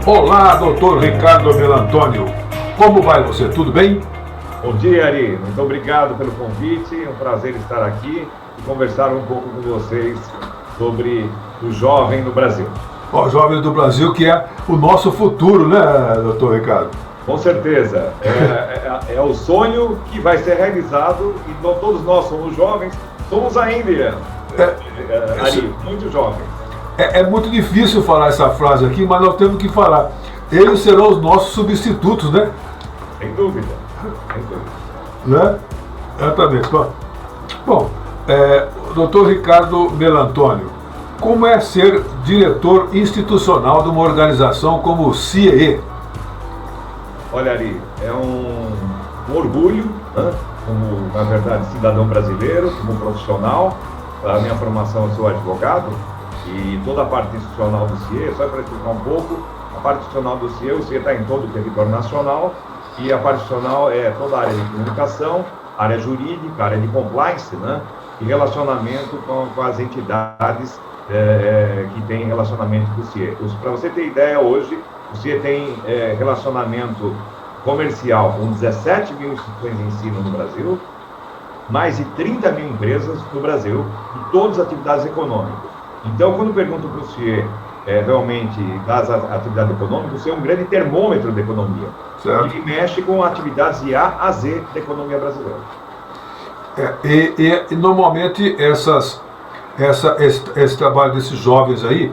Olá, doutor Ricardo Melantônio. Como vai você? Tudo bem? Bom dia, Ari. Muito obrigado pelo convite. É um prazer estar aqui e conversar um pouco com vocês sobre o jovem no Brasil. Os jovens do Brasil, que é o nosso futuro, né, doutor Ricardo? Com certeza. É o sonho que vai ser realizado e todos nós somos jovens. Somos ainda, Ari, muito jovens. É muito difícil falar essa frase aqui, mas nós temos que falar. Eles serão os nossos substitutos, né? Sem dúvida. Sem dúvida. Né? Exatamente. Bom, doutor Ricardo Melantônio, como é ser diretor institucional de uma organização como o CIEE? Olha, Ari, é um orgulho, né? Como, na verdade, cidadão brasileiro, como profissional. A minha formação, eu sou advogado, e toda a parte institucional do CIEE, só para explicar um pouco, a parte institucional do CIEE, o CIEE está em todo o território nacional, e a parte institucional é toda a área de comunicação, área jurídica, área de compliance, né? E relacionamento com as entidades que têm relacionamento com o CIEE. Para você ter ideia, hoje, o CIEE tem relacionamento comercial com 17 mil instituições de ensino no Brasil, mais de 30 mil empresas no Brasil, e todas as atividades econômicas. Então, quando pergunto para o CIEE realmente das atividades econômicas, o CIEE é um grande termômetro da economia. Certo. Ele mexe com atividades de A a Z da economia brasileira. E normalmente esse trabalho desses jovens aí,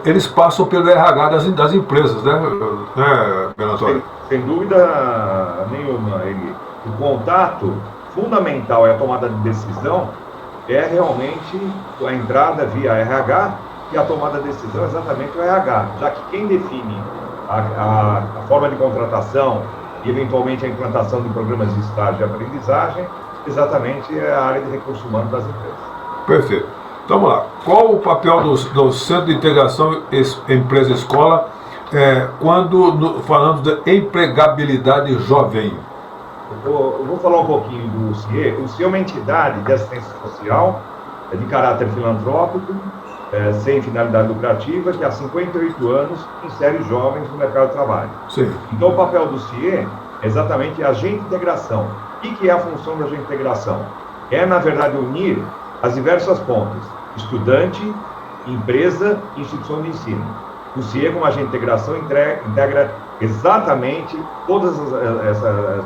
eles passam pelo RH das empresas, né, Melantônio? Sem dúvida nenhuma. O contato fundamental é a tomada de decisão, é realmente a entrada via RH, e a tomada de decisão é exatamente o RH, já que quem define a forma de contratação e eventualmente a implantação de programas de estágio e aprendizagem, exatamente é a área de recursos humanos das empresas. Perfeito. Então vamos lá. Qual o papel do Centro de Integração Empresa-Escola falando de empregabilidade jovem? Eu vou falar um pouquinho do CIEE. O CIEE é uma entidade de assistência social de caráter filantrópico, sem finalidade lucrativa, que há 58 anos insere jovens no mercado de trabalho. Sim. Então, o papel do CIEE é exatamente agente de integração. O que é a função do agente de integração? É, na verdade, unir as diversas pontas: estudante, empresa e instituição de ensino. O CIEE, como agente de integração, integra exatamente todas essas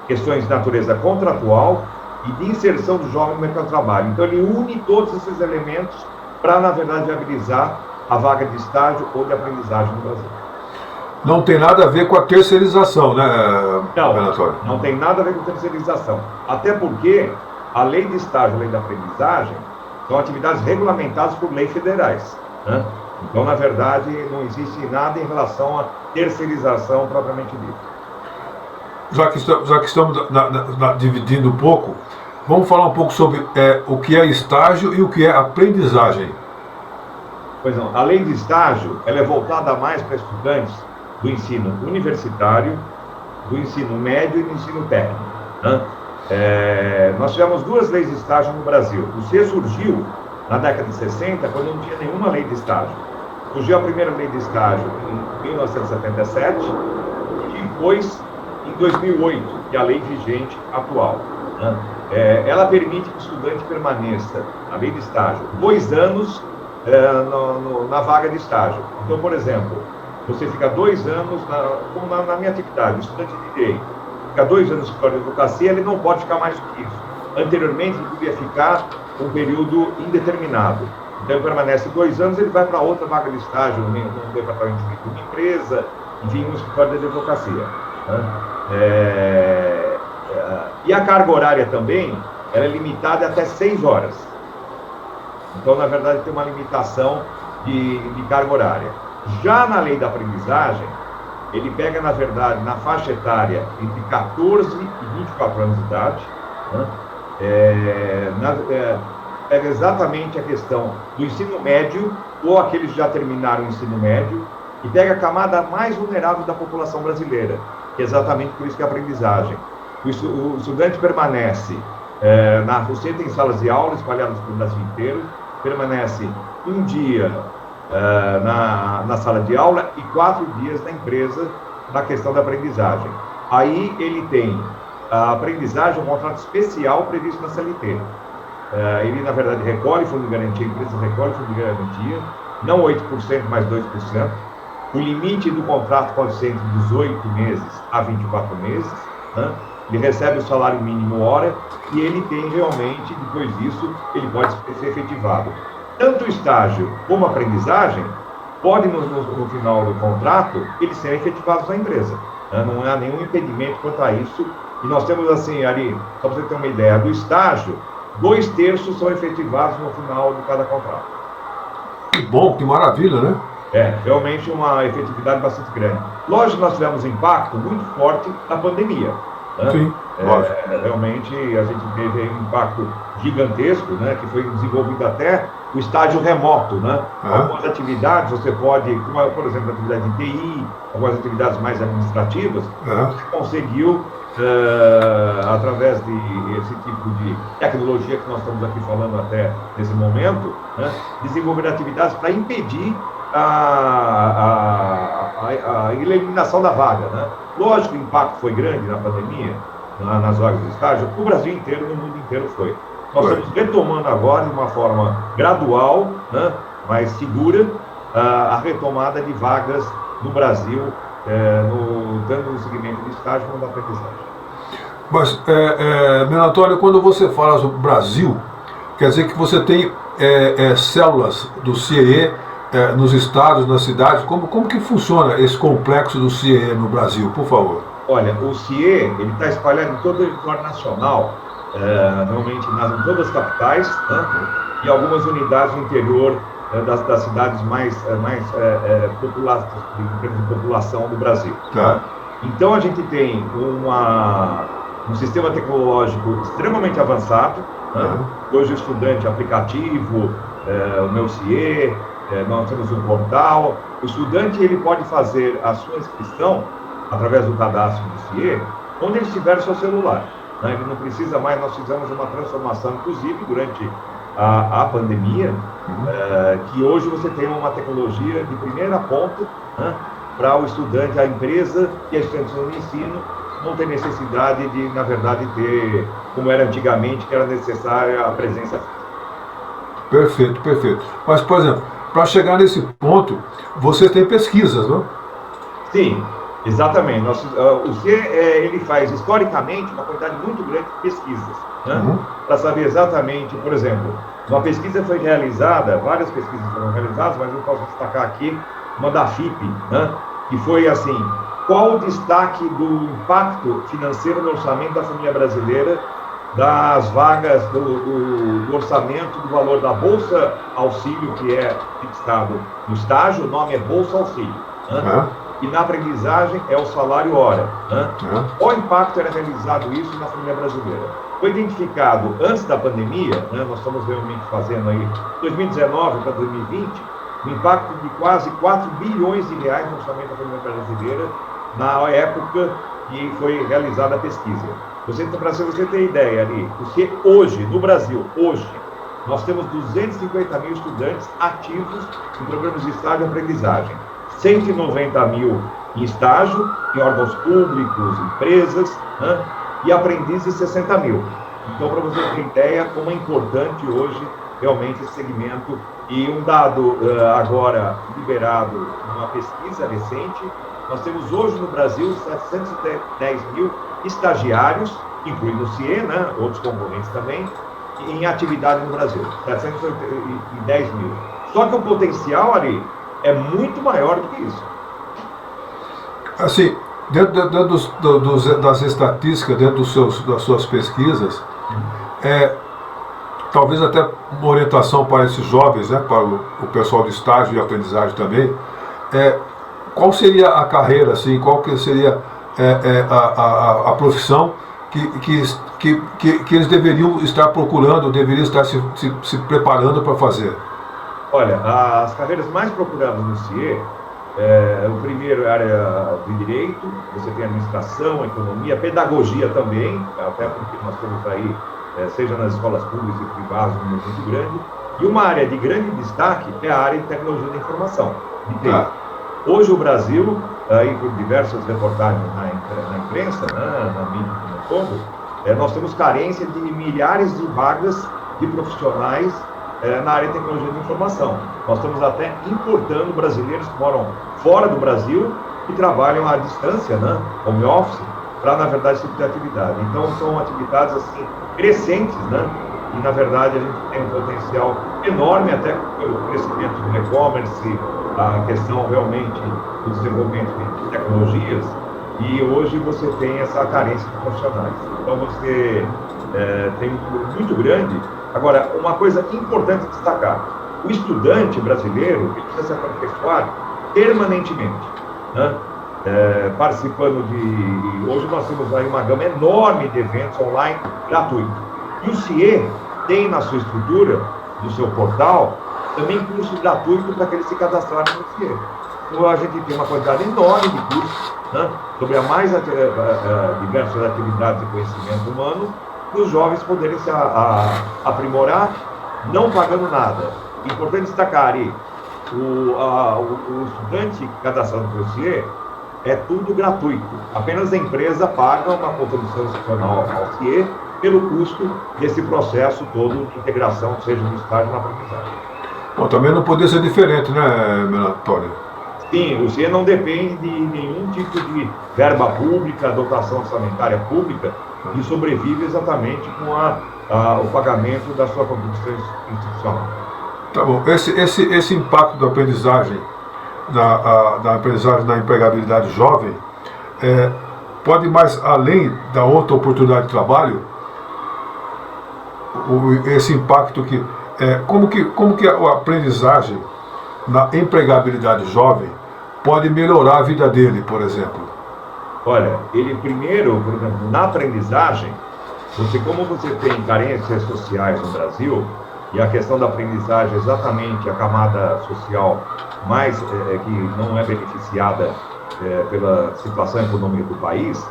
questões de natureza contratual e de inserção do jovem no mercado de trabalho. Então, ele une todos esses elementos para, na verdade, viabilizar a vaga de estágio ou de aprendizagem no Brasil. Não tem nada a ver com a terceirização, né, Melantônio? Não tem nada a ver com terceirização. Até porque a lei de estágio e a lei da aprendizagem são atividades regulamentadas por leis federais, né? Então, na verdade, não existe nada em relação à terceirização propriamente dita. Já que estamos dividindo um pouco, vamos falar um pouco sobre o que é estágio e o que é aprendizagem. Pois não, a lei de estágio ela é voltada mais para estudantes do ensino universitário, do ensino médio e do ensino técnico, né? Nós tivemos duas leis de estágio no Brasil. O CIEE surgiu na década de 60, quando não tinha nenhuma lei de estágio. Surgiu a primeira lei de estágio em 1977 e depois, em 2008, que é a lei vigente atual, né? Ela permite que o estudante permaneça, a lei de estágio, 2 anos na vaga de estágio. Então, por exemplo, você fica 2 anos, como na minha atividade, estudante de direito, fica 2 anos no escritório de advocacia, ele não pode ficar mais do que isso. Anteriormente, ele podia ficar um período indeterminado. Então, ele permanece 2 anos, ele vai para outra vaga de estágio, no departamento de uma empresa, enfim, no escritório de advocacia, né? E a carga horária também, ela é limitada até 6 horas. Então, na verdade, tem uma limitação de carga horária. Já na lei da aprendizagem, ele pega, na verdade, na faixa etária entre 14 e 24 anos de idade, né? Pega exatamente a questão do ensino médio, ou aqueles que já terminaram o ensino médio, e pega a camada mais vulnerável da população brasileira, que é exatamente por isso que é a aprendizagem. O estudante permanece, você tem salas de aula espalhadas pelo Brasil inteiro, permanece um dia na sala de aula e 4 dias na empresa na questão da aprendizagem. Aí ele tem a aprendizagem, um contrato especial previsto na CLT. Ele, na verdade, recolhe fundo de garantia, a empresa recolhe fundo de garantia, não 8%, mas 2%. O limite do contrato pode ser entre 18 meses a 24 meses. Né? Ele recebe o salário mínimo hora e ele tem realmente, depois disso, ele pode ser efetivado. Tanto o estágio como a aprendizagem, podem, no final do contrato, eles serem efetivados na empresa. Né? Não há nenhum impedimento quanto a isso. E nós temos, assim, ali, só para você ter uma ideia, do estágio, 2/3 são efetivados no final de cada contrato. Que bom, que maravilha, né? Realmente uma efetividade bastante grande. Lógico que nós tivemos um impacto muito forte na pandemia. Né? Sim, lógico. Realmente a gente teve um impacto gigantesco, né? Que foi desenvolvido até o estágio remoto. Né? Algumas atividades você pode, como, por exemplo, a atividade de TI, algumas atividades mais administrativas, você conseguiu, através de esse tipo de tecnologia que nós estamos aqui falando até nesse momento, né? Desenvolver atividades para impedir a eliminação da vaga, né? Lógico que o impacto foi grande na pandemia, nas vagas de estágio, o Brasil inteiro, no mundo inteiro foi. Nós estamos retomando agora, de uma forma gradual, né, mais segura, a retomada de vagas no Brasil, tanto no segmento de estágio como da aprendizagem. Mas, meu Antônio, quando você fala sobre o Brasil, quer dizer que você tem células do CIE nos estados, nas cidades. Como que funciona esse complexo do CIE no Brasil, por favor? Olha, o CIE ele está espalhado em todo o território nacional, realmente em todas as capitais, né, e algumas unidades no interior das cidades mais populadas, em termos de população do Brasil. Tá. Então a gente tem um sistema tecnológico extremamente avançado, né? Hoje o estudante aplicativo, o meu CIE, nós temos um portal. O estudante ele pode fazer a sua inscrição através do cadastro do CIE, onde ele estiver no seu celular. Né? Ele não precisa mais, nós fizemos uma transformação, inclusive durante a pandemia, que hoje você tem uma tecnologia de primeira ponta, né? Para o estudante, a empresa e a instituição de ensino não ter necessidade de, na verdade, ter, como era antigamente, que era necessária a presença. Perfeito, perfeito. Mas, por exemplo, para chegar nesse ponto, você tem pesquisas, não? Sim, exatamente. O CIE, ele faz, historicamente, uma quantidade muito grande de pesquisas, né? Para saber exatamente, por exemplo, uma pesquisa foi realizada, várias pesquisas foram realizadas, mas eu posso destacar aqui uma da FIP, né? Que foi assim: qual o destaque do impacto financeiro no orçamento da família brasileira, das vagas do orçamento, do valor da Bolsa Auxílio, que é fixado no estágio, o nome é Bolsa Auxílio, né? E na aprendizagem é o salário hora, né? Qual impacto era realizado isso na família brasileira? Foi identificado antes da pandemia, né? Nós estamos realmente fazendo aí 2019 para 2020, um impacto de quase 4 bilhões de reais no orçamento da família brasileira na época que foi realizada a pesquisa. Para você ter ideia ali, porque hoje, no Brasil, nós temos 250 mil estudantes ativos em programas de estágio e aprendizagem. 190 mil em estágio, em órgãos públicos, empresas, né? E aprendizes 60 mil. Então, para você ter ideia como é importante hoje realmente esse segmento. E um dado agora liberado numa pesquisa recente, nós temos hoje no Brasil 710 mil estagiários, incluindo o CIE, né, outros concorrentes também, em atividade no Brasil, 710 mil. Só que o potencial ali é muito maior do que isso. Assim, dentro das estatísticas, dentro das suas pesquisas, talvez até uma orientação para esses jovens, né, para o pessoal de estágio e aprendizagem também, qual seria a carreira, assim, qual que seria a profissão que eles deveriam estar procurando, deveriam estar se preparando para fazer? Olha, as carreiras mais procuradas no CIE, o primeiro é a área de direito, você tem administração, economia, pedagogia também, até porque nós temos aí, seja nas escolas públicas e privadas, um número muito grande, E uma área de grande destaque é a área de tecnologia da informação, de TI. Tá. Hoje o Brasil, aí por diversas reportagens na imprensa, né, na mídia como um todo, nós temos carência de milhares de vagas de profissionais na área de tecnologia da informação. Nós estamos até importando brasileiros que moram fora do Brasil e trabalham à distância, né, home office, para, na verdade, esse tipo de atividade. Então, são atividades, assim, crescentes, né, e, na verdade, a gente tem um potencial enorme, até pelo crescimento do e-commerce, a questão, realmente, do desenvolvimento de tecnologias, e hoje você tem essa carência de profissionais. Então, você tem um número muito grande. Agora, uma coisa importante destacar, o estudante brasileiro ele precisa se aperfeiçoar permanentemente, né? Participando de... Hoje nós temos aí uma gama enorme de eventos online gratuitos. E o CIE tem na sua estrutura, do seu portal, também curso gratuito para que eles se cadastrarem no CIE. Então a gente tem uma quantidade enorme de cursos, né, sobre a mais diversas atividades de conhecimento humano, para os jovens poderem se aprimorar, não pagando nada. Importante destacar aí, o estudante cadastrado pelo CIE é tudo gratuito. Apenas a empresa paga uma contribuição institucional ao CIE pelo custo desse processo todo de integração, seja no estágio ou na aprendizagem. Bom, também não poderia ser diferente, né, Antônio? Sim, o CIE não depende de nenhum tipo de verba pública, dotação orçamentária pública, e sobrevive exatamente com o pagamento da sua contribuição institucional. Tá bom. Esse impacto da aprendizagem, da aprendizagem na empregabilidade jovem, pode ir mais além da outra oportunidade de trabalho? Esse impacto que... como que a aprendizagem na empregabilidade jovem pode melhorar a vida dele, por exemplo? Olha, ele primeiro, por exemplo, na aprendizagem, como você tem carências sociais no Brasil, e a questão da aprendizagem é exatamente a camada social mais que não é beneficiada pela situação econômica do país,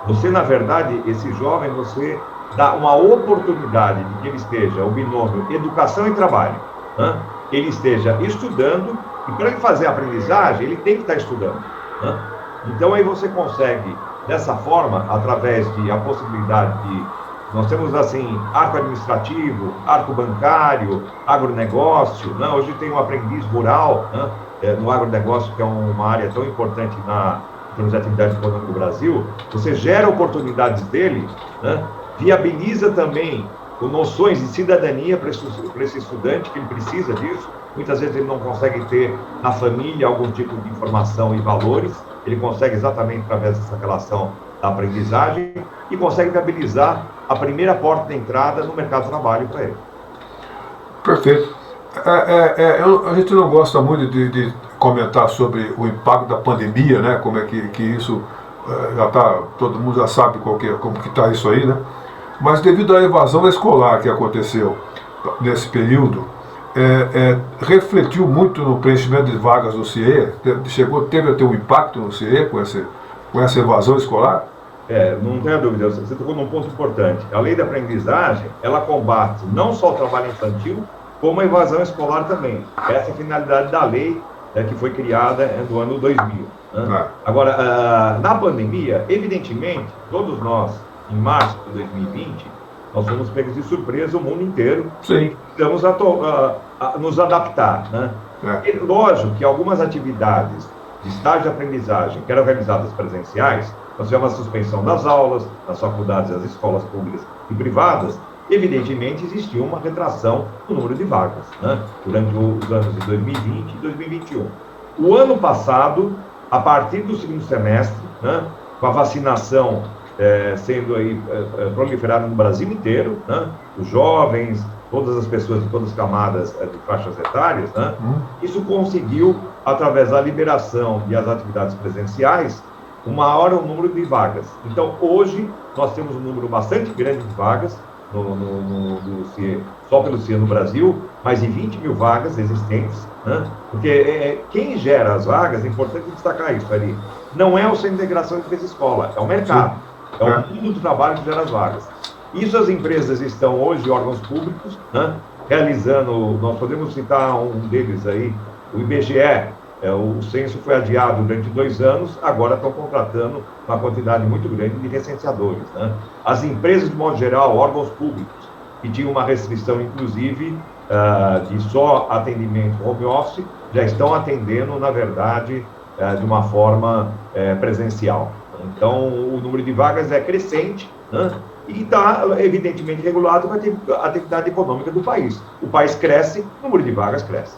você, na verdade, esse jovem, você dá uma oportunidade de que ele esteja, o binômio educação e trabalho, né? Ele esteja estudando, e para ele fazer a aprendizagem, ele tem que estar estudando, né? Então, aí você consegue, dessa forma, através de a possibilidade de... Nós temos, assim, arco administrativo, arco bancário, agronegócio, né? Hoje tem um aprendiz rural, né? No agronegócio, que é uma área tão importante em termos de atividade econômica do Brasil. Você gera oportunidades dele, né? Viabiliza também noções de cidadania para esse estudante, que ele precisa disso. Muitas vezes ele não consegue ter na família algum tipo de informação e valores, ele consegue exatamente através dessa relação da aprendizagem e consegue viabilizar a primeira porta de entrada no mercado de trabalho para ele. Perfeito. A gente não gosta muito de comentar sobre o impacto da pandemia, né? Como é que isso já está, todo mundo já sabe como que está isso aí, né? Mas devido à evasão escolar que aconteceu nesse período, refletiu muito no preenchimento de vagas do CIE? Teve a ter um impacto no CIE com essa evasão escolar? Não tenha dúvida, você tocou num ponto importante. A lei da aprendizagem, ela combate não só o trabalho infantil, como a evasão escolar também. Essa é a finalidade da lei que foi criada no ano 2000. Né? Agora, na pandemia, evidentemente, todos nós, em março de 2020, nós fomos pegos de surpresa, o mundo inteiro. Sim. Precisamos nos adaptar, né? É lógico que algumas atividades de estágio de aprendizagem que eram realizadas presenciais, nós tivemos a suspensão das aulas, nas faculdades, das escolas públicas e privadas. Evidentemente, existia uma retração no número de vagas, né? Durante os anos de 2020 e 2021. O ano passado, a partir do segundo semestre, né, com a vacinação sendo aí proliferada no Brasil inteiro, né, os jovens, todas as pessoas de todas as camadas de faixas etárias, né, isso conseguiu, através da liberação e as atividades presenciais, um maior número de vagas. Então, hoje, nós temos um número bastante grande de vagas, no CIE, só pelo CIE no Brasil, mais de 20 mil vagas existentes, né? Porque quem gera as vagas, é importante destacar isso ali, não é o Centro de Integração de Empresa e Escola, é o mercado, é o mundo do trabalho que gera as vagas. Isso as empresas estão hoje, órgãos públicos, né, realizando, nós podemos citar um deles aí, o IBGE, o censo foi adiado durante 2 anos, agora estão contratando uma quantidade muito grande de recenseadores, né? As empresas, de modo geral, órgãos públicos, que tinham uma restrição, inclusive, de só atendimento home office, já estão atendendo, na verdade, de uma forma presencial. Então, o número de vagas é crescente, né? E está, evidentemente, regulado com a atividade econômica do país. O país cresce, o número de vagas cresce.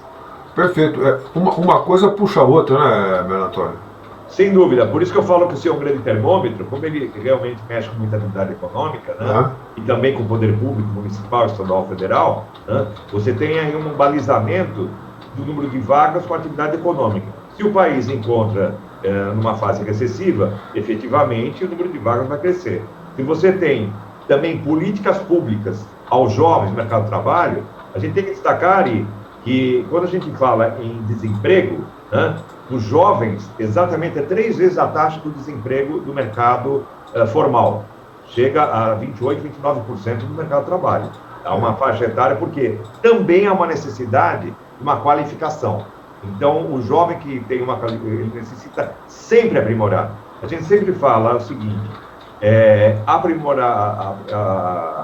Perfeito. Uma coisa puxa a outra, né, Belo Antônio? Sem dúvida. Por isso que eu falo que o senhor é um grande termômetro, como ele realmente mexe com muita atividade econômica, né? E também com o poder público municipal, estadual, federal, né? Você tem aí um balizamento do número de vagas com a atividade econômica. Se o país encontra numa fase recessiva, efetivamente o número de vagas vai crescer. Se você tem também políticas públicas aos jovens no mercado de trabalho, a gente tem que destacar que quando a gente fala em desemprego, né, os jovens, exatamente, é 3 vezes a taxa do desemprego do mercado formal. Chega a 28%, 29% do mercado de trabalho. Há uma faixa etária, porque também há uma necessidade de uma qualificação. Então, o jovem que tem ele necessita sempre aprimorar. A gente sempre fala o seguinte,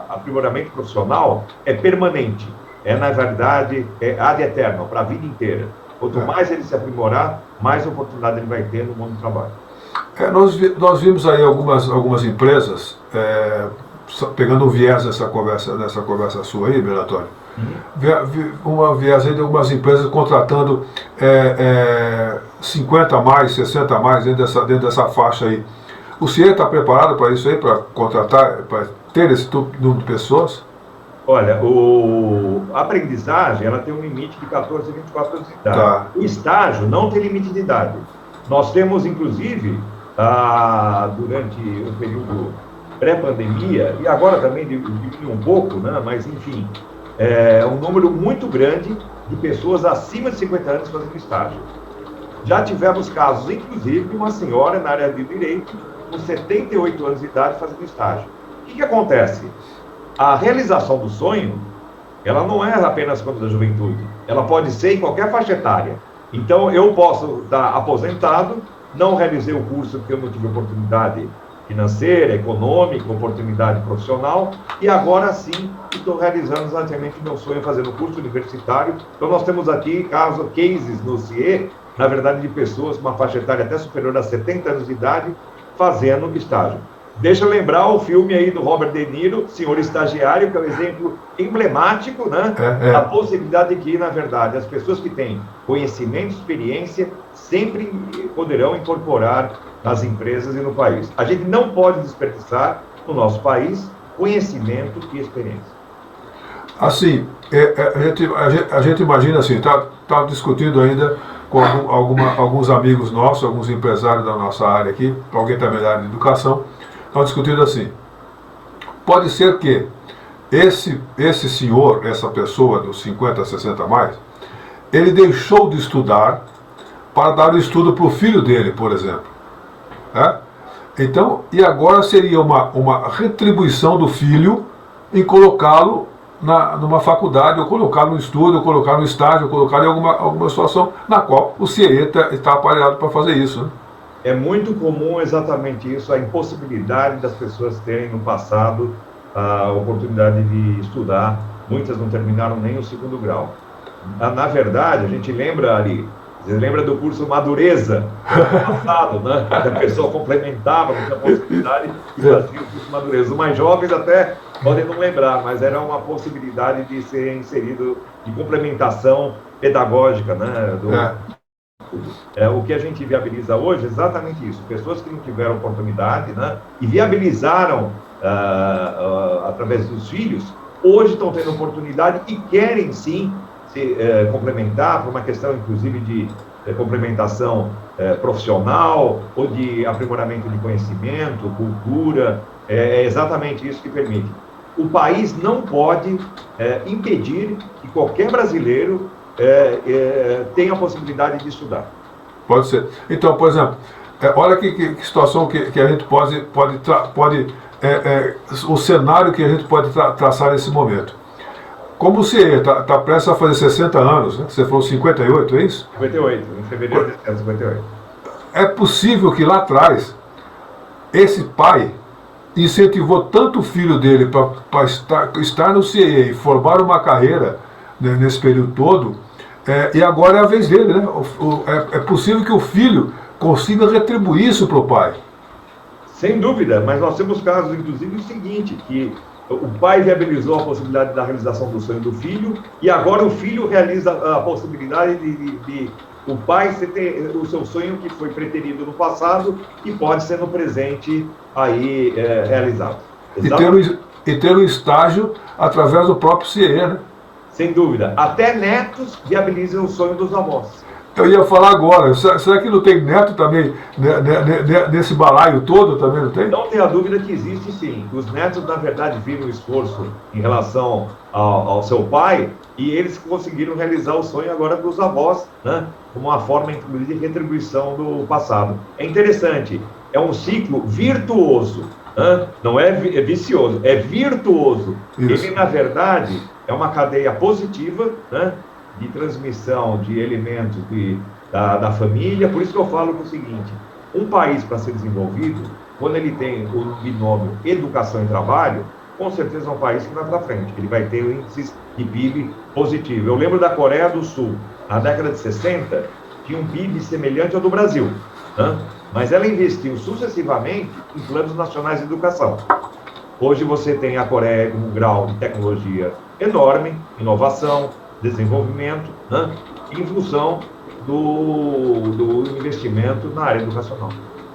aprimoramento profissional é permanente. Na verdade, ad eterno, para a vida inteira. Quanto mais ele se aprimorar, mais oportunidade ele vai ter no mundo do trabalho. Nós vimos aí algumas empresas, pegando um viés nessa conversa sua aí, Belo Antônio, uma viés aí de algumas empresas contratando 50 a mais, 60 a mais dentro dessa faixa aí. O senhor está preparado para isso aí, para contratar, para ter esse número de pessoas? Olha, a aprendizagem, ela tem um limite de 14 a 24 anos de idade. Tá. O estágio não tem limite de idade. Nós temos, inclusive, durante o período pré-pandemia, e agora também diminuiu um pouco, né? Mas, enfim, um número muito grande de pessoas acima de 50 anos fazendo estágio. Já tivemos casos, inclusive, de uma senhora na área de direito, com 78 anos de idade, fazendo estágio. O que acontece? A realização do sonho, ela não é apenas quando da juventude, ela pode ser em qualquer faixa etária. Então, eu posso estar aposentado, não realizei o curso porque eu não tive oportunidade financeira, econômica, oportunidade profissional, e agora sim estou realizando exatamente o meu sonho, fazendo curso universitário. Então, nós temos aqui cases no CIE, na verdade, de pessoas com uma faixa etária até superior a 70 anos de idade, fazendo estágio. Deixa eu lembrar o filme aí do Robert De Niro, Senhor Estagiário, que é um exemplo emblemático, né? Da possibilidade de que, na verdade, as pessoas que têm conhecimento, experiência, sempre poderão incorporar nas empresas e no país. A gente não pode desperdiçar, no nosso país, conhecimento e experiência. Assim, a gente imagina assim, tá discutindo ainda com alguns amigos nossos, alguns empresários da nossa área aqui, alguém também da área de educação, estão discutindo assim, pode ser que esse senhor, essa pessoa dos 50, 60 a mais, ele deixou de estudar para dar o estudo para o filho dele, por exemplo. Então, e agora seria uma retribuição do filho em colocá-lo numa faculdade, ou colocar no estudo, ou colocar no estágio, ou colocar em alguma situação na qual o CIE está aparelhado para fazer isso, né? É muito comum exatamente isso, a impossibilidade das pessoas terem no passado a oportunidade de estudar. Muitas não terminaram nem o 2º grau. Na verdade, a gente lembra ali, você lembra do curso Madureza, do passado, né? A pessoa complementava, não tinha possibilidade de fazer o curso Madureza. Os mais jovens até podem não lembrar, mas era uma possibilidade de ser inserido de complementação pedagógica, né? O que a gente viabiliza hoje é exatamente isso. Pessoas que não tiveram oportunidade, né, e viabilizaram através dos filhos, hoje estão tendo oportunidade e querem sim se complementar por uma questão, inclusive, de complementação profissional ou de aprimoramento de conhecimento, cultura. É exatamente isso que permite. O país não pode impedir que qualquer brasileiro tem a possibilidade de estudar. Pode ser. Então, por exemplo, olha que situação que a gente pode o cenário que a gente pode traçar nesse momento. Como você está prestes a fazer 60 anos, né? Você falou 58, é isso? 58, em fevereiro de 1958. É possível que lá atrás esse pai incentivou tanto o filho dele para estar no CIE e formar uma carreira, né, nesse período todo, e agora é a vez dele, né? É possível que o filho consiga retribuir isso para o pai. Sem dúvida, mas nós temos casos, inclusive, o seguinte, que o pai viabilizou a possibilidade da realização do sonho do filho, e agora o filho realiza a possibilidade de o pai ter o seu sonho que foi preterido no passado e pode ser no presente aí realizado. E ter um estágio através do próprio CIE, né? Sem dúvida. Até netos viabilizam o sonho dos avós. Eu ia falar agora, será que não tem neto também, nesse balaio todo também, não tem? Não tenha dúvida que existe sim. Os netos, na verdade, viram o esforço em relação ao seu pai e eles conseguiram realizar o sonho agora dos avós, né? Como uma forma, inclusive, de retribuição do passado. É interessante, é um ciclo virtuoso, né? Não é vicioso, é virtuoso. Isso. Ele, na verdade, é uma cadeia positiva, né? De transmissão de elementos da família. Por isso que eu falo que é o seguinte, um país para ser desenvolvido, quando ele tem o binômio educação e trabalho, com certeza é um país que vai para frente, ele vai ter índices de PIB positivo. Eu lembro da Coreia do Sul, na década de 60, tinha um PIB semelhante ao do Brasil, né? Mas ela investiu sucessivamente em planos nacionais de educação. Hoje você tem a Coreia com um grau de tecnologia enorme, inovação, desenvolvimento, né? Em função do investimento na área educacional.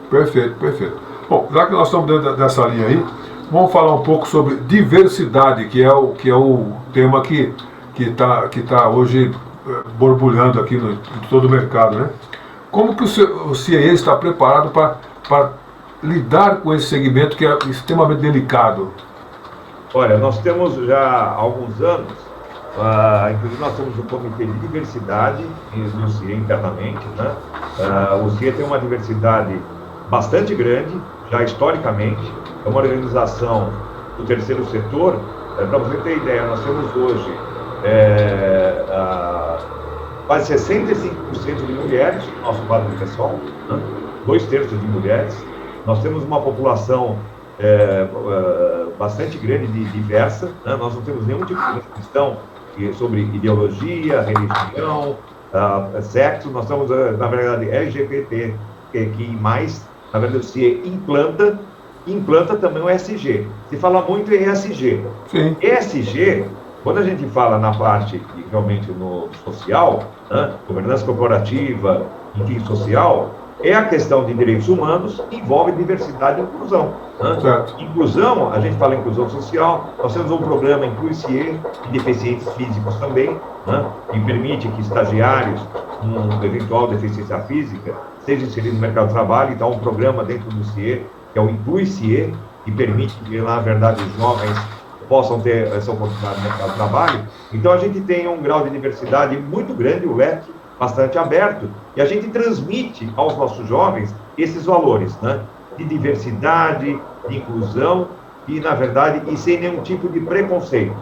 Perfeito, perfeito. Bom, já que nós estamos dentro dessa linha aí, vamos falar um pouco sobre diversidade, que é o tema que tá hoje borbulhando aqui em todo o mercado, né? Como que o CIE está preparado para lidar com esse segmento que é extremamente delicado? Olha, nós temos já há alguns anos, inclusive nós temos um comitê de diversidade no CIE internamente, né? O CIE tem uma diversidade bastante grande, já historicamente, é uma organização do terceiro setor. Para você ter ideia, nós temos hoje quase 65% de mulheres no nosso quadro de pessoal, né? 2/3 de mulheres. Nós temos uma população bastante grande e diversa, né? Nós não temos nenhum tipo de restrição sobre ideologia, religião, sexo. Nós estamos, na verdade, LGBT, que mais, na verdade, se implanta também o ESG. Se fala muito em ESG. Sim. ESG, quando a gente fala na parte, realmente, no social, né, governança corporativa, enfim, social, é a questão de direitos humanos, envolve diversidade e inclusão. Né? Inclusão, a gente fala em inclusão social, nós temos um programa Inclui-CIE, de deficientes físicos também, né? Que permite que estagiários com eventual deficiência física sejam inseridos no mercado de trabalho. Então, um programa dentro do CIE, que é o Inclui-CIE, que permite que, na verdade, os jovens possam ter essa oportunidade no mercado de trabalho. Então, a gente tem um grau de diversidade muito grande, o leque bastante aberto, e a gente transmite aos nossos jovens esses valores, né? De diversidade, de inclusão e, na verdade, e sem nenhum tipo de preconceito.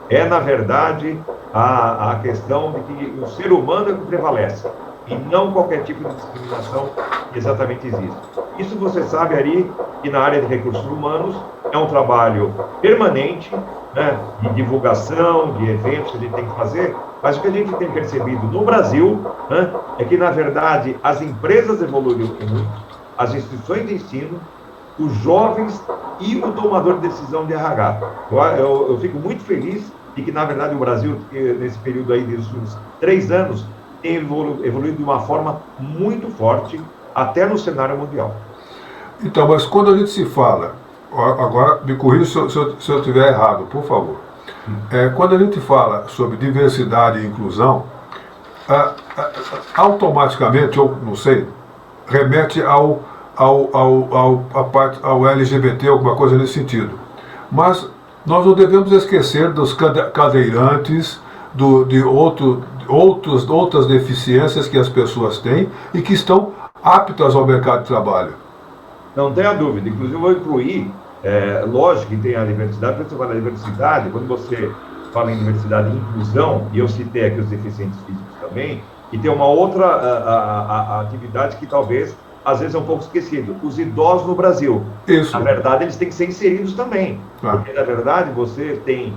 É, na verdade, a questão de que o ser humano é o que prevalece e não qualquer tipo de discriminação que exatamente existe. Isso você sabe, Ari, que na área de recursos humanos é um trabalho permanente, né, de divulgação, de eventos que a gente tem que fazer, mas o que a gente tem percebido no Brasil, né, é que, na verdade, as empresas evoluíram muito, as instituições de ensino, os jovens e o tomador de decisão de RH. Eu fico muito feliz de que, na verdade, o Brasil, nesse período aí dos últimos 3 anos, tem evoluído de uma forma muito forte, até no cenário mundial. Então, mas quando a gente se fala, agora me corrija se eu estiver errado, por favor. Quando a gente fala sobre diversidade e inclusão, automaticamente, ou não sei, remete ao LGBT, alguma coisa nesse sentido. Mas nós não devemos esquecer dos cadeirantes, de outras deficiências que as pessoas têm e que estão aptas ao mercado de trabalho. Não tenha dúvida. Inclusive, eu vou incluir, lógico que tem a diversidade, quando você fala da diversidade, quando você fala em diversidade e inclusão, e eu citei aqui os deficientes físicos também, e tem uma outra atividade que talvez, às vezes, é um pouco esquecido, os idosos no Brasil. Isso. Na verdade, eles têm que ser inseridos também, porque, na verdade, você tem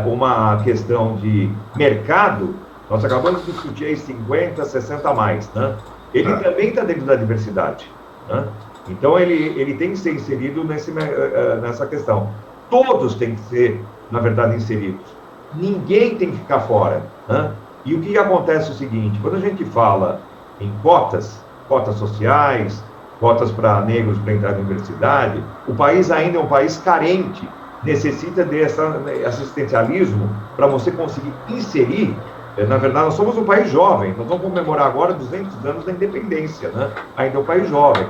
uma questão de mercado, nós acabamos de discutir aí 50, 60 a mais, né? Ele também está dentro da diversidade, né? Então, ele tem que ser inserido nessa questão. Todos têm que ser, na verdade, inseridos. Ninguém tem que ficar fora, né? E o que acontece é o seguinte, quando a gente fala em cotas sociais, cotas para negros para entrar na universidade, o país ainda é um país carente, necessita desse assistencialismo para você conseguir inserir. Na verdade, nós somos um país jovem, nós vamos comemorar agora 200 anos da independência, né? Ainda é um país jovem.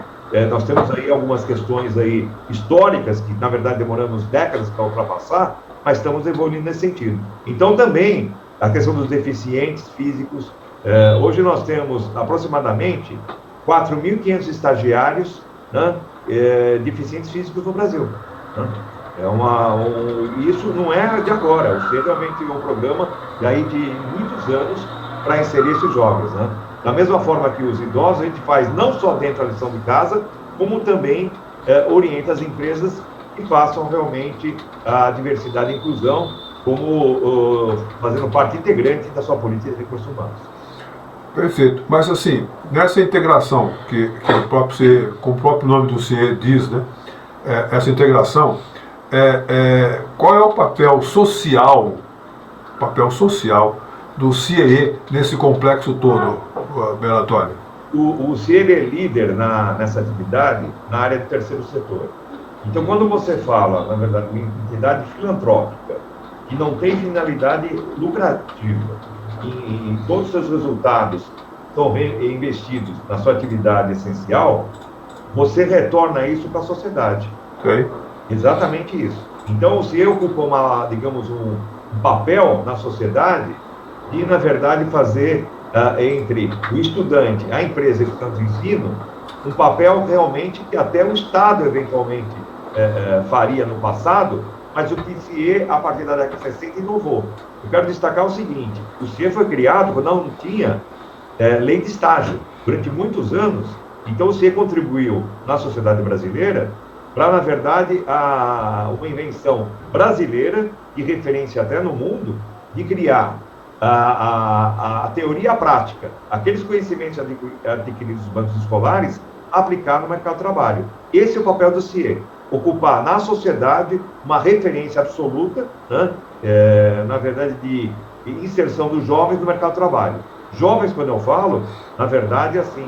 Nós temos aí algumas questões aí históricas que, na verdade, demoramos décadas para ultrapassar, mas estamos evoluindo nesse sentido. Então, também, a questão dos deficientes físicos, hoje nós temos aproximadamente 4.500 estagiários, né, deficientes físicos no Brasil, né? Isso não é de agora, o CIE realmente tem um programa daí de muitos anos para inserir esses jovens, né? Da mesma forma que os idosos, a gente faz não só dentro da lição de casa, como também orienta as empresas que façam realmente a diversidade e inclusão como fazendo parte integrante da sua política de recursos humanos. Perfeito. Mas assim, nessa integração que o próprio CIE, com o próprio nome do CIE diz, né? Essa integração, qual é o papel social do CIE nesse complexo todo, Belo Antônio? O CIE é líder nessa atividade na área do terceiro setor. Então, quando você fala, na verdade, uma entidade filantrópica que não tem finalidade lucrativa e todos os seus resultados são investidos na sua atividade essencial, você retorna isso para a sociedade. Okay. Exatamente isso. Então, o CIE ocupa digamos, um papel na sociedade de, na verdade, fazer entre o estudante, a empresa e o campo de ensino, um papel realmente que até o Estado, eventualmente, faria no passado, mas o que o CIE, a partir da década de 60, inovou. Eu quero destacar o seguinte, o CIE foi criado quando não tinha lei de estágio, durante muitos anos. Então, o CIE contribuiu na sociedade brasileira para, na verdade, uma invenção brasileira, de referência até no mundo, de criar a teoria e a prática, aqueles conhecimentos adquiridos nos bancos escolares, aplicar no mercado de trabalho. Esse é o papel do CIE, ocupar na sociedade uma referência absoluta, né, na verdade, de inserção dos jovens no mercado de trabalho. Jovens, quando eu falo, na verdade, assim,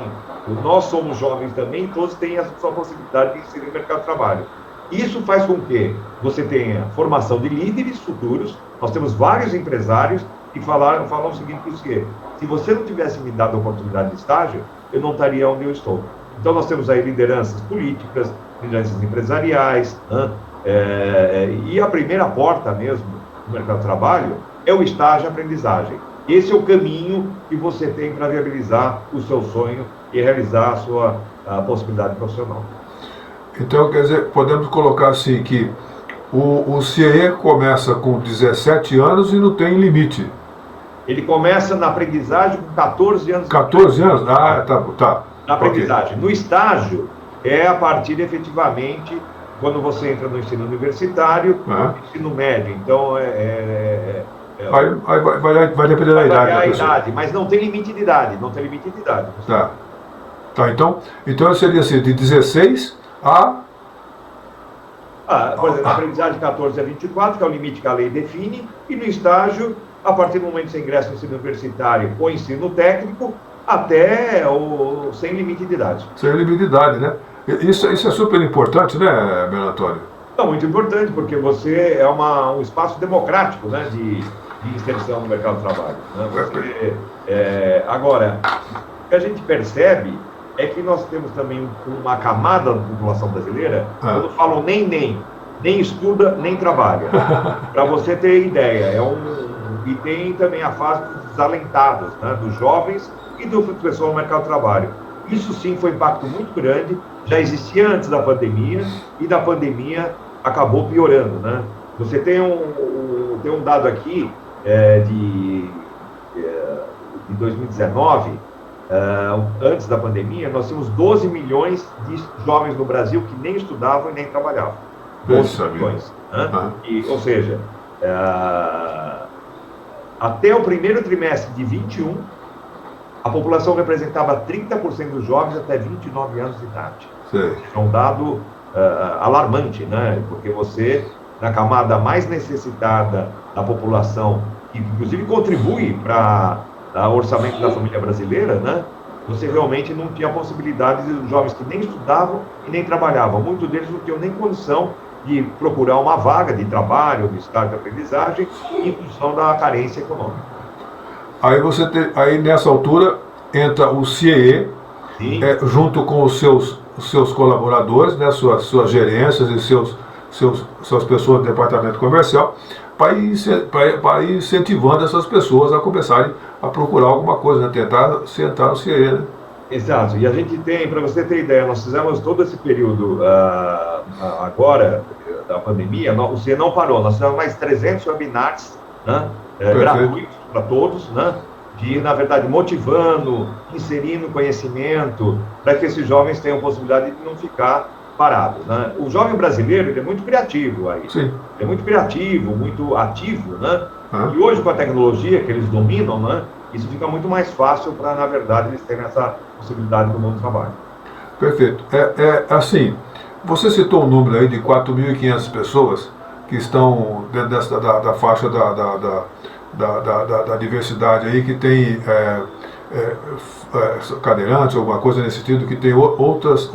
nós somos jovens também, todos têm a sua possibilidade de inserir no mercado de trabalho. Isso faz com que você tenha formação de líderes futuros. Nós temos vários empresários que falam o seguinte para o CIE: se você não tivesse me dado a oportunidade de estágio, eu não estaria onde eu estou. Então, nós temos aí lideranças políticas, lideranças empresariais, né? E a primeira porta mesmo do mercado de trabalho é o estágio e aprendizagem. Esse é o caminho que você tem para viabilizar o seu sonho e realizar a sua possibilidade profissional. Então, quer dizer, podemos colocar assim que o CIE começa com 17 anos e não tem limite. Ele começa na aprendizagem com 14 anos. 14 anos? Ah, tá. Na aprendizagem. Okay. No estágio, é a partir, efetivamente, quando você entra no ensino universitário, ensino médio. Então, vai depender da idade. A idade, mas não tem limite de idade. Tá, então seria assim, de 16 a... por exemplo, na aprendizagem 14 a 24, que é o limite que a lei define, e no estágio, a partir do momento que você ingressa no ensino universitário ou ensino técnico, até sem limite de idade. Sem limite de idade, né? Isso é super importante, né, Belo Antônio? Não, muito importante, porque você é um espaço democrático, né, de inserção no mercado de trabalho. Né? Agora, o que a gente percebe é que nós temos também uma camada da população brasileira, quando falam nem estuda, nem trabalha. Para você ter ideia, e tem também a fase dos desalentados, né, dos jovens e do pessoal no mercado de trabalho. Isso sim foi um impacto muito grande, já existia antes da pandemia, e da pandemia acabou piorando, né? Você tem um dado aqui, de 2019, antes da pandemia, nós tínhamos 12 milhões de jovens no Brasil que nem estudavam e nem trabalhavam. 12 milhões. Ou seja, até o primeiro trimestre de 21, a população representava 30% dos jovens até 29 anos de idade. É um dado alarmante, né? Porque você, na camada mais necessitada da população, que inclusive contribui para o orçamento da família brasileira, né? Você realmente não tinha a possibilidade de jovens que nem estudavam e nem trabalhavam. Muitos deles não tinham nem condição de procurar uma vaga de trabalho, de estágio de aprendizagem, em função da carência econômica. Aí nessa altura entra o CIEE, junto com os seus colaboradores, né, suas gerências e suas pessoas do departamento comercial, para ir incentivando essas pessoas a começarem a procurar alguma coisa, né, tentar sentar no CIEE. Né? Exato, e a gente tem, para você ter ideia, nós fizemos todo esse período agora da pandemia, o CIEE não parou, nós fizemos mais 300 webinars, né, gratuitos para todos, né, na verdade, motivando, inserindo conhecimento, para que esses jovens tenham possibilidade de não ficar parados. Né? O jovem brasileiro, ele é muito criativo aí, é muito criativo, muito ativo, né? E hoje, com a tecnologia que eles dominam, né, isso fica muito mais fácil para, na verdade, eles terem essa possibilidade do mundo do trabalho. Perfeito. Assim, você citou um número aí de 4.500 pessoas que estão dentro da faixa da diversidade aí, que tem cadeirantes, alguma coisa nesse sentido, que tem outras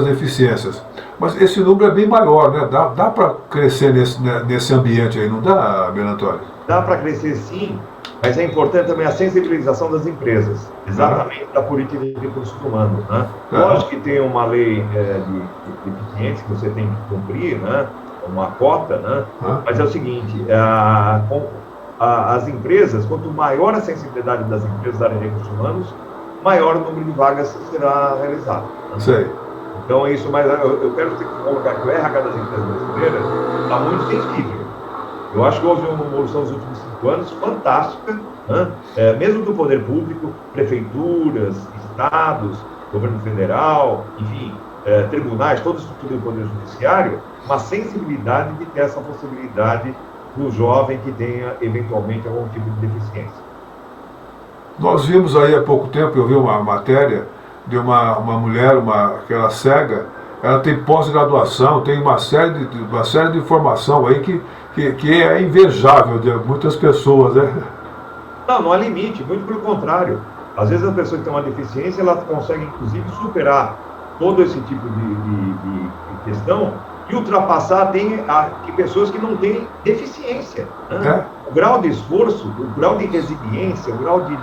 deficiências. Mas esse número é bem maior, né? Dá para crescer nesse ambiente aí, não dá, Belantoni? Dá para crescer sim, mas é importante também a sensibilização das empresas, exatamente da política de recursos humanos. Né? Lógico que tem uma lei de deficientes que você tem que cumprir, né? Uma cota, né? Mas é o seguinte, as empresas, quanto maior a sensibilidade das empresas da área de recursos humanos, maior o número de vagas será realizado. Né? Sei. Então é isso, mas eu quero colocar que o RH das empresas brasileiras está muito sensível. Eu acho que houve uma evolução nos últimos 5 anos fantástica, né? Mesmo do poder público, prefeituras, estados, governo federal, enfim, tribunais, toda a estrutura do poder judiciário, uma sensibilidade de ter essa possibilidade do jovem que tenha eventualmente algum tipo de deficiência. Nós vimos aí há pouco tempo, eu vi uma matéria de uma mulher, aquela cega, ela tem pós-graduação, tem uma série de informação aí que é invejável de muitas pessoas, né? Não há limite, muito pelo contrário. Às vezes a pessoa que tem uma deficiência, ela consegue inclusive superar todo esse tipo de questão e ultrapassar tem pessoas que não têm deficiência. Né? O grau de esforço, o grau de resiliência, o grau de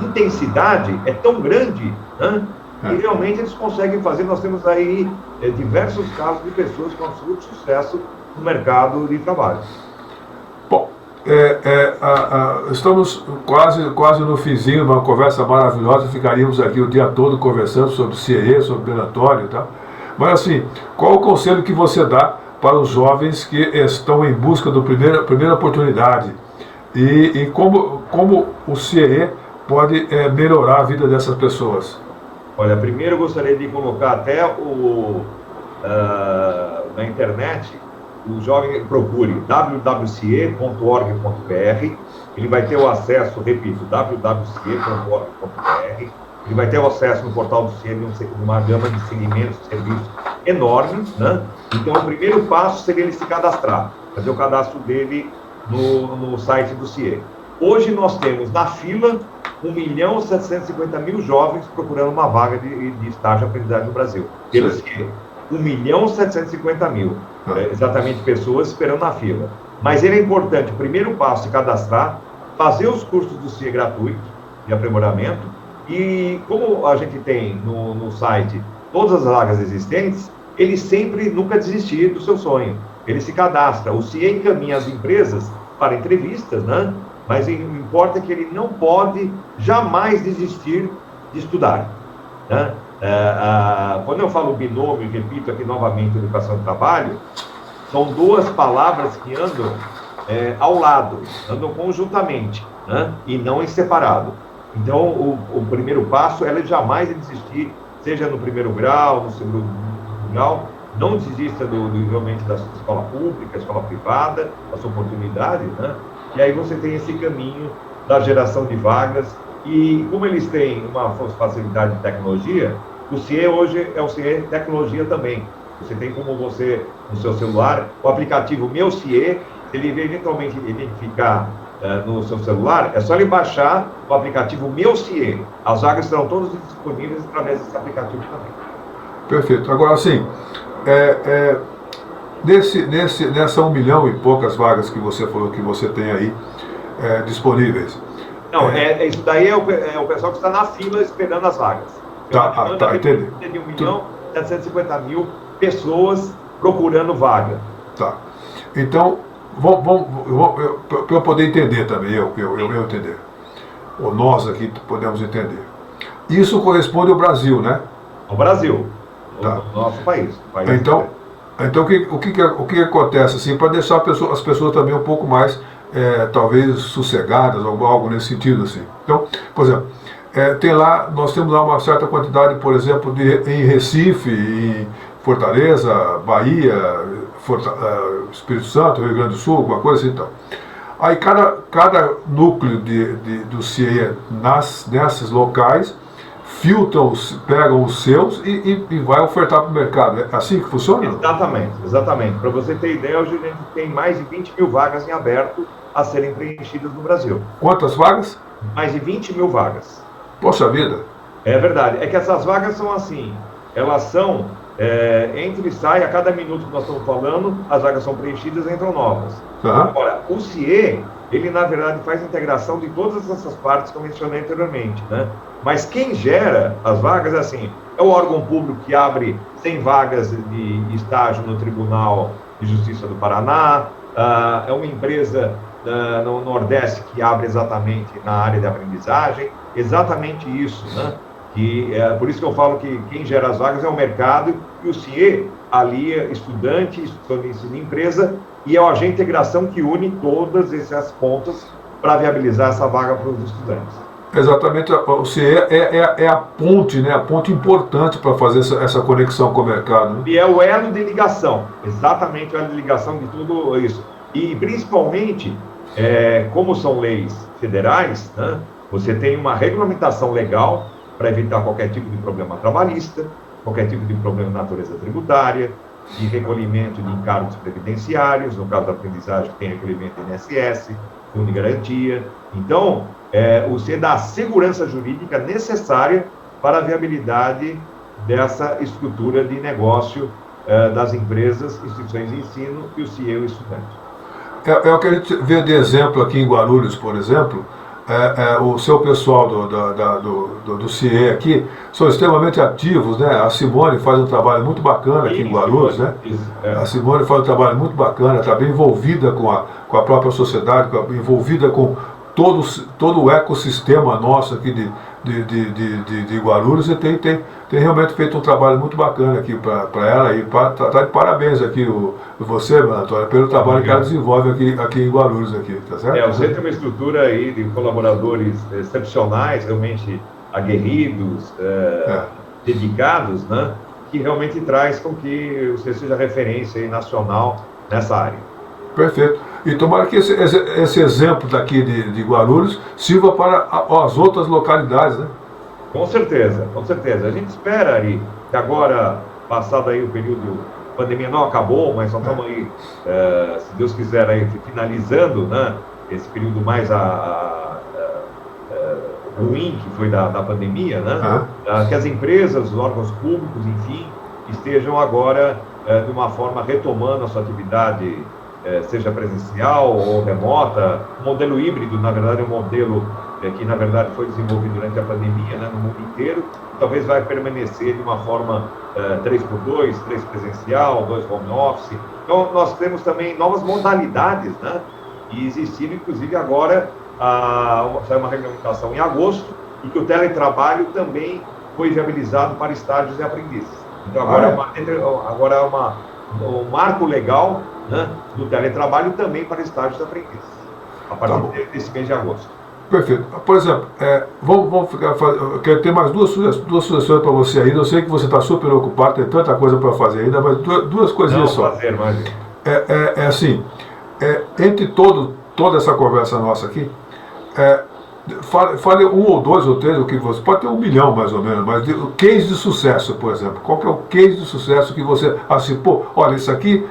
intensidade é tão grande, né, que realmente eles conseguem fazer. Nós temos aí diversos casos de pessoas com absoluto sucesso no mercado de trabalho. Bom, estamos quase no finzinho de uma conversa maravilhosa, ficaríamos aqui o dia todo conversando sobre CIEE, sobre Belantoni e tal. Mas assim, qual o conselho que você dá para os jovens que estão em busca da primeira oportunidade? E como o CIEE pode melhorar a vida dessas pessoas? Olha, primeiro eu gostaria de colocar até na internet, o jovem procure www.cie.org.br, ele vai ter o acesso, repito, www.cie.org.br, ele vai ter o acesso no portal do CIE de uma gama de segmentos, serviços enormes, né? Então o primeiro passo seria ele se cadastrar, fazer o cadastro dele no site do CIE. Hoje nós temos na fila 1.750.000 jovens procurando uma vaga de estágio de aprendizagem no Brasil, pelo CIE. 1.750.000, exatamente pessoas esperando na fila. Mas ele é importante, o primeiro passo, se cadastrar, fazer os cursos do CIE gratuitos de aprimoramento, e como a gente tem no site todas as vagas existentes, ele sempre nunca desistir do seu sonho. Ele se cadastra, o CIE encaminha as empresas para entrevistas, né? Mas o que importa é que ele não pode jamais desistir de estudar, né? Quando eu falo binômio, repito aqui novamente, educação e trabalho, são duas palavras que andam ao lado, andam conjuntamente, né? E não em separado. Então, o primeiro passo é jamais desistir, seja no primeiro grau, no segundo grau, não desista realmente da sua escola pública, escola privada, da sua oportunidade, né? E aí você tem esse caminho da geração de vagas, e como eles têm uma facilidade de tecnologia, o CIE hoje é o CIE Tecnologia também. Você tem como você, no seu celular, o aplicativo Meu CIE, se ele eventualmente identificar no seu celular, é só ele baixar o aplicativo Meu CIE. As vagas serão todas disponíveis através desse aplicativo também. Perfeito. Agora, sim, nessa 1 milhão e poucas vagas que você falou que você tem aí disponíveis. Não, isso daí é o pessoal que está na fila esperando as vagas. Tá, entendi. Tem 1.750.000 pessoas procurando vaga. Tá. Então, para eu poder entender também, eu entender, ou nós aqui podemos entender. Isso corresponde ao Brasil, né? Ao Brasil, tá. O nosso país. Então o que acontece assim, para deixar as pessoas também um pouco mais, talvez, sossegadas, ou algo nesse sentido assim. Então, por exemplo, nós temos lá uma certa quantidade, por exemplo, em Recife, em Fortaleza, Bahia, Espírito Santo, Rio Grande do Sul, alguma coisa assim, então. Aí cada núcleo do CIE nesses locais pegam os seus e vai ofertar para o mercado. É assim que funciona? Exatamente. Para você ter ideia, hoje a gente tem mais de 20.000 vagas em aberto a serem preenchidas no Brasil. Quantas vagas? Mais de 20.000 vagas. Poxa vida! É verdade. É que essas vagas são assim, elas são, entra e sai, a cada minuto que nós estamos falando, as vagas são preenchidas e entram novas. Uhum. Agora, o CIE, ele na verdade faz a integração de todas essas partes que eu mencionei anteriormente, né? Mas quem gera as vagas é o órgão público que abre 100 vagas de estágio no Tribunal de Justiça do Paraná, é uma empresa no Nordeste que abre exatamente na área de aprendizagem, exatamente isso, né? Por isso que eu falo que quem gera as vagas é o mercado, e o CIE alia estudante, instituição de ensino e empresa, e é o agente de integração que une todas essas pontas para viabilizar essa vaga para os estudantes. Exatamente, o CIE é a ponte, né? A ponte importante para fazer essa conexão com o mercado. Né? E é o elo de ligação, exatamente o elo de ligação de tudo isso. E principalmente, como são leis federais, né? Você tem uma regulamentação legal para evitar qualquer tipo de problema trabalhista, qualquer tipo de problema de natureza tributária, de recolhimento de encargos previdenciários, no caso da aprendizagem tem recolhimento do INSS, fundo de garantia. Então, o CIE dá a segurança jurídica necessária para a viabilidade dessa estrutura de negócio das empresas, instituições de ensino e o CIE, o estudante. É o que a gente vê de exemplo aqui em Guarulhos, por exemplo. O seu pessoal do CIE aqui são extremamente ativos, né? A Simone faz um trabalho muito bacana aqui em Guarulhos, né? A Simone faz um trabalho muito bacana, está bem envolvida com a própria sociedade, envolvida com todo o ecossistema nosso aqui de Guarulhos, e tem realmente feito um trabalho muito bacana aqui para ela, e tá de parabéns aqui você, Antônio, pelo trabalho que ela desenvolve aqui em Guarulhos, aqui, tá certo? Você tem uma estrutura aí de colaboradores excepcionais, realmente aguerridos, dedicados, né? Que realmente traz com que você seja referência aí nacional nessa área. Perfeito. E tomara que esse exemplo daqui de Guarulhos sirva para as outras localidades, né? Com certeza. A gente espera aí que agora, passado aí o período, a pandemia não acabou, mas só estamos aí, se Deus quiser, aí finalizando, né, esse período mais ruim que foi da pandemia, né? Que as empresas, os órgãos públicos, enfim, estejam agora de uma forma retomando a sua atividade, seja presencial ou remota. O modelo híbrido, na verdade, é um modelo que, na verdade, foi desenvolvido durante a pandemia, né, no mundo inteiro, talvez vai permanecer de uma forma 3x2, 3 presencial, 2 home office. Então, nós temos também novas modalidades, né, e existindo, inclusive, agora, saiu uma regulamentação em agosto, e que o teletrabalho também foi viabilizado para estágios e aprendizes. Então, agora é o marco legal, né, do teletrabalho também para estágios aprendizes, a partir desse mês de agosto. Perfeito. Por exemplo, vamos ficar. Eu quero ter mais duas sugestões para você ainda. Eu sei que você está super ocupado, tem tanta coisa para fazer ainda, mas duas coisinhas só. Fazer, imagina. Assim, entre toda essa conversa nossa aqui, fale um ou dois ou três, o que você pode ter 1 milhão mais ou menos, mas o case de sucesso, por exemplo. Qual que é o case de sucesso que você, assim, pô, olha, isso aqui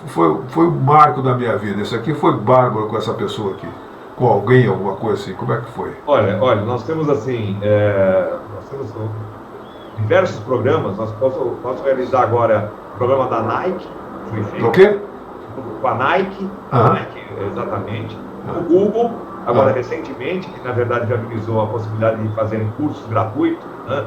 foi o marco da minha vida, isso aqui foi bárbaro com essa pessoa aqui, com alguém, alguma coisa assim, como é que foi? Olha, nós temos assim, diversos programas. Nós posso realizar agora o programa da Nike, foi feito. O quê? Com a Nike, Nike, exatamente. O Google, agora recentemente, que na verdade viabilizou a possibilidade de fazerem cursos gratuitos, né?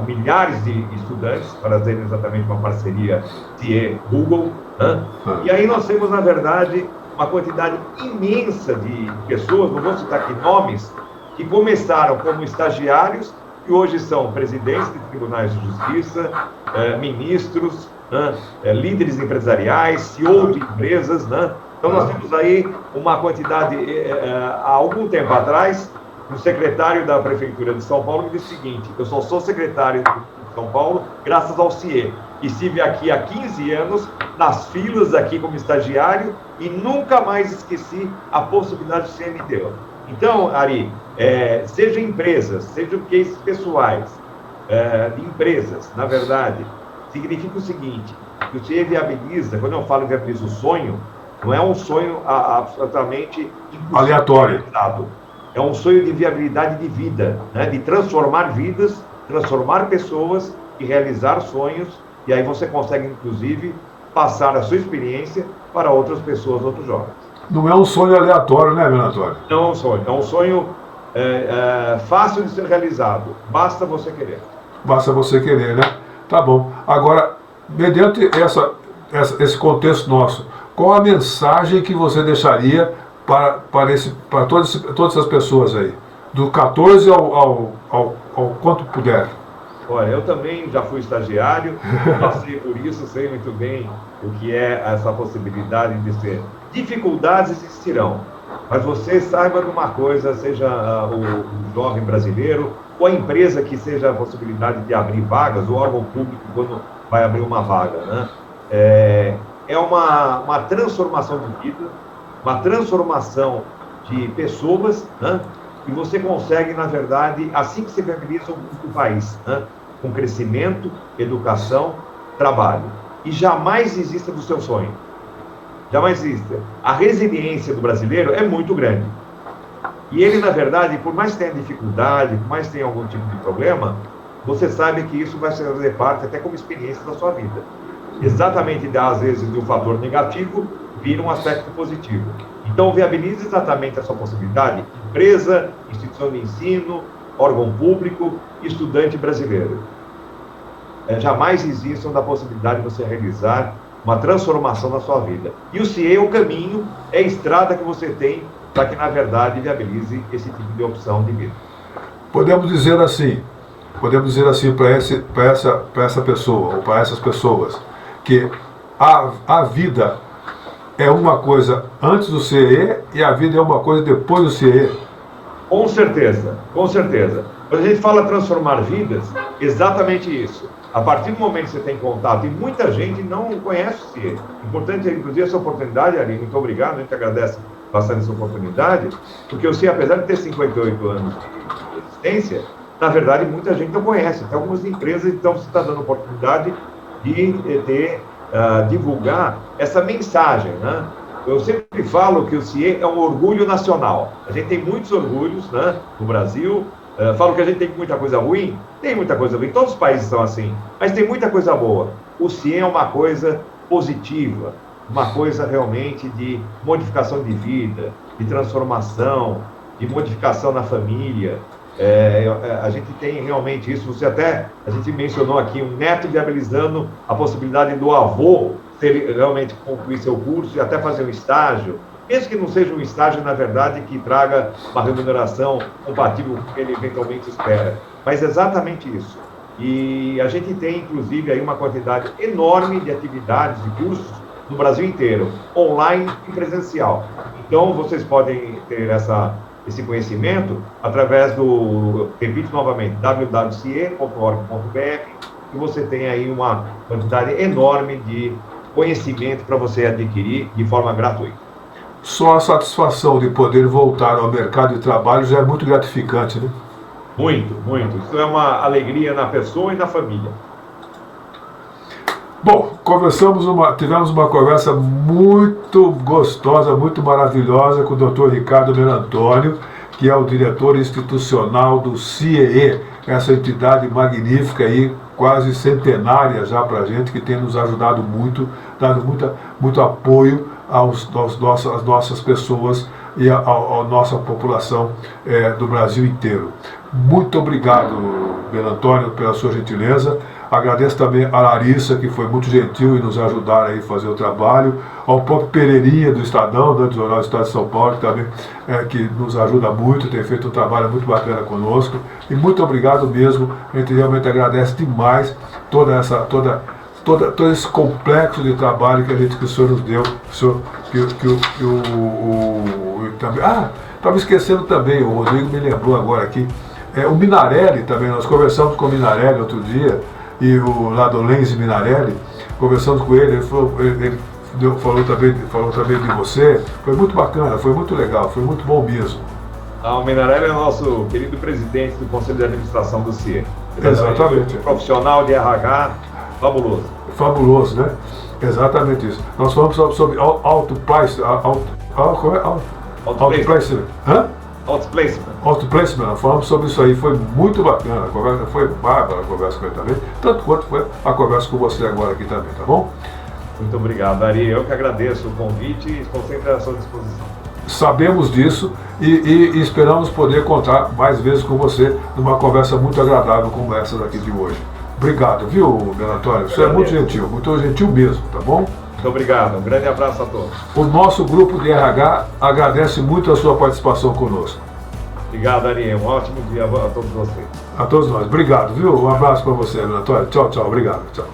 Milhares de estudantes para fazerem exatamente uma parceria CIE-Google. Né? E aí nós temos, na verdade, uma quantidade imensa de pessoas, não vou citar aqui nomes, que começaram como estagiários e hoje são presidentes de tribunais de justiça, ministros, né? Líderes empresariais, CEO de empresas, né? Então nós temos aí uma quantidade, há algum tempo atrás, o secretário da Prefeitura de São Paulo me disse o seguinte: eu só sou secretário de São Paulo graças ao CIE. Estive aqui há 15 anos, nas filas aqui como estagiário, e nunca mais esqueci a possibilidade de CIE me deu. Então, Ari, seja empresas, sejam cases pessoais, de empresas, na verdade, significa o seguinte: que o CIE viabiliza, quando eu falo viabiliza o sonho, não é um sonho absolutamente aleatório. É um sonho de viabilidade de vida, né? De transformar vidas, transformar pessoas e realizar sonhos. E aí você consegue, inclusive, passar a sua experiência para outras pessoas, outros jovens. Não é um sonho aleatório, né, meu Antônio? Não é um sonho. É um sonho fácil de ser realizado. Basta você querer. Basta você querer, né? Tá bom. Agora, mediante esse contexto nosso, qual a mensagem que você deixaria para todas essas pessoas aí? Do 14 ao quanto puder. Olha, eu também já fui estagiário, passei por isso, sei muito bem o que é essa possibilidade de ser. Dificuldades existirão, mas você saiba de uma coisa, seja o jovem brasileiro, ou a empresa que seja a possibilidade de abrir vagas, o órgão público quando vai abrir uma vaga, né? É uma transformação de vida, uma transformação de pessoas, né? E você consegue, na verdade, assim que se viabiliza o país, né? Com crescimento, educação, trabalho. E jamais desista do seu sonho. Jamais desista. A resiliência do brasileiro é muito grande. E ele, na verdade, por mais que tenha dificuldade, por mais que tenha algum tipo de problema, você sabe que isso vai fazer parte até como experiência da sua vida. Exatamente, às vezes, de um fator negativo, vira um aspecto positivo. Então, viabilize exatamente essa possibilidade. Empresa, instituição de ensino, órgão público, estudante brasileiro. Jamais existam da possibilidade de você realizar uma transformação na sua vida. E o CIE é o caminho, é a estrada que você tem para que, na verdade, viabilize esse tipo de opção de vida. Podemos dizer assim para essa pessoa, ou para essas pessoas, que a vida é uma coisa antes do CIE e a vida é uma coisa depois do CIE. Com certeza, com certeza. Quando a gente fala transformar vidas, exatamente isso. A partir do momento que você tem contato, e muita gente não conhece o CIE. Importante, inclusive, essa oportunidade, Ali, muito obrigado, a gente agradece bastante essa oportunidade, porque o CIE, apesar de ter 58 anos de existência, na verdade, muita gente não conhece. Tem algumas empresas, então, você está dando oportunidade de divulgar essa mensagem, né? Eu sempre falo que o CIE é um orgulho nacional. A gente tem muitos orgulhos, né, no Brasil. Falo que a gente tem muita coisa ruim. Tem muita coisa ruim, todos os países são assim. Mas tem muita coisa boa. O CIE é uma coisa positiva, uma coisa realmente de modificação de vida, de transformação, de modificação na família. A gente tem realmente isso. A gente mencionou aqui um neto viabilizando a possibilidade do avô realmente concluir seu curso e até fazer um estágio, mesmo que não seja um estágio, na verdade, que traga uma remuneração compatível com o que ele eventualmente espera. Mas exatamente isso. E a gente tem, inclusive, aí uma quantidade enorme de atividades e cursos no Brasil inteiro, online e presencial. Então, vocês podem ter esse conhecimento através do, repito novamente, www.cie.org.br, e você tem aí uma quantidade enorme de conhecimento para você adquirir de forma gratuita. Só a satisfação de poder voltar ao mercado de trabalho já é muito gratificante, né? Muito, muito. Isso é uma alegria na pessoa e na família. Bom, tivemos uma conversa muito gostosa, muito maravilhosa com o Dr. Ricardo Melantônio, que é o diretor institucional do CIEE, essa entidade magnífica aí, quase centenária já para a gente, que tem nos ajudado muito, dado muito apoio às nossas pessoas e à nossa população do Brasil inteiro. Muito obrigado, Melantônio, pela sua gentileza. Agradeço também a Larissa, que foi muito gentil em nos ajudar aí a fazer o trabalho, ao próprio Pereirinha do Estadão, do Jornal do Estado de São Paulo, que também que nos ajuda muito, tem feito um trabalho muito bacana conosco. E muito obrigado mesmo, a gente realmente agradece demais todo esse complexo de trabalho que o senhor nos deu. Estava esquecendo também, o Rodrigo me lembrou agora aqui, o Minarelli também, nós conversamos com o Minarelli outro dia, e o Ladolense Minarelli, conversamos com ele, ele falou também de você, foi muito bacana, foi muito legal, foi muito bom mesmo. O Minarelli é o nosso querido presidente do Conselho de Administração do CIE. Exatamente. Um profissional de RH fabuloso. Fabuloso, né? Exatamente isso. Nós falamos sobre outplacement. Outplacement, nós falamos sobre isso aí, foi muito bacana, a conversa foi bárbara, a conversa com ele também, tanto quanto foi a conversa com você agora aqui também, tá bom? Muito obrigado, Ari, eu que agradeço o convite e estou sempre à sua disposição. Sabemos disso e esperamos poder contar mais vezes com você numa conversa muito agradável como essa daqui de hoje. Obrigado, viu, Melantônio? Você é muito gentil mesmo, tá bom? Muito obrigado, um grande abraço a todos. O nosso grupo de RH agradece muito a sua participação conosco. Obrigado, Ari, um ótimo dia a todos vocês. A todos nós, obrigado, viu? Um abraço para você, Melantônio. Tchau, tchau, obrigado, tchau.